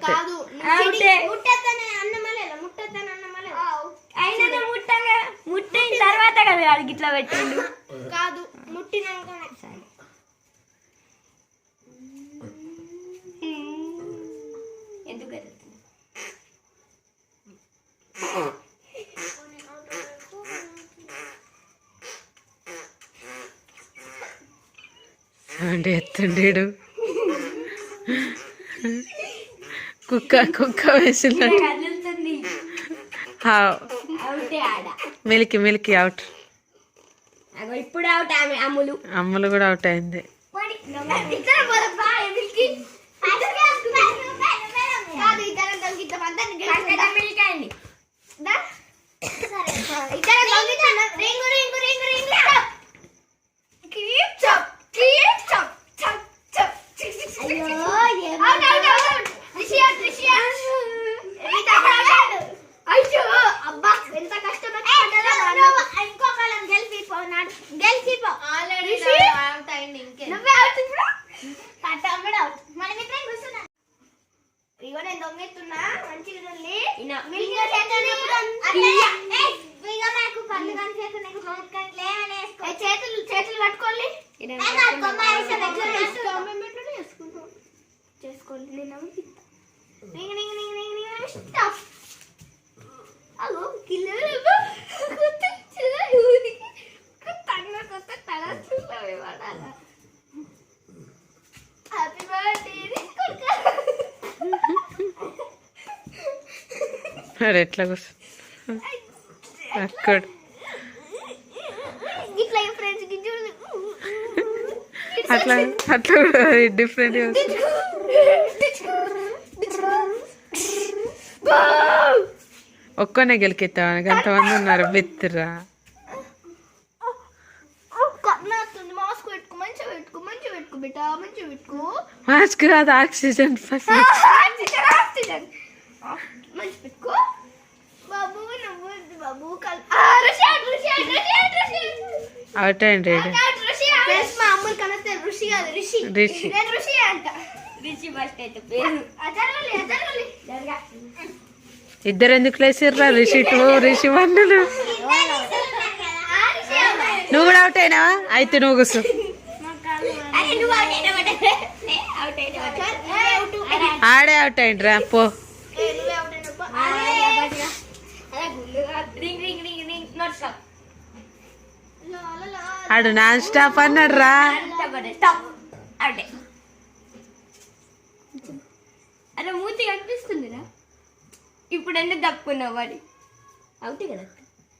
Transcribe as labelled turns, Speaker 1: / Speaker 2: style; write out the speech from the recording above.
Speaker 1: కాదు
Speaker 2: అయినా ముట్టిన తర్వాత కదా అడిగి ఇట్లా పెట్టిండు.
Speaker 1: కాదు ముట్టినాకనే.
Speaker 2: ఎందుకు
Speaker 3: అంటే ఎత్తుండేడు కుక్క కుక్క వేసినట్టు. మిల్కి మిల్కి అవుట్.
Speaker 2: ఇప్పుడు అవుట్ అమ్ములు.
Speaker 3: అమ్ములు కూడా అవుట్ అయింది.
Speaker 1: దొంగెత్తున్నా మంచిగా చేతులు చేతులు కట్టుకోండి చేసుకోండి. హ్యాపీ బర్త్డే
Speaker 3: మరి ఎట్లా కూర్చో అక్కడ అట్లా అట్లా డిఫరెంట్. ఒక్కనే గెలికెత్తా అంతమంది ఉన్నారు బెత్తురా. మాస్క్ కాదు ఆక్సిజన్ ఫస్ట్. అవుట్ అండి ఇద్దరు ఎందుకు లేచిర్రా? రిషి 2 రిషి 1. నువ్వు కూడా అవుట్ అయినావా? అయితే నువ్వు కూర్చో. ఆడే అవుట్ అయిండ్రా పో. ఆడు నాన్ స్టాప్ అన్నాడు రా.
Speaker 2: అరే మూతి కనిపిస్తుందిరా. ఇప్పుడు ఎందుకు తప్పుకున్నావు వాడి అవుట్ కదా.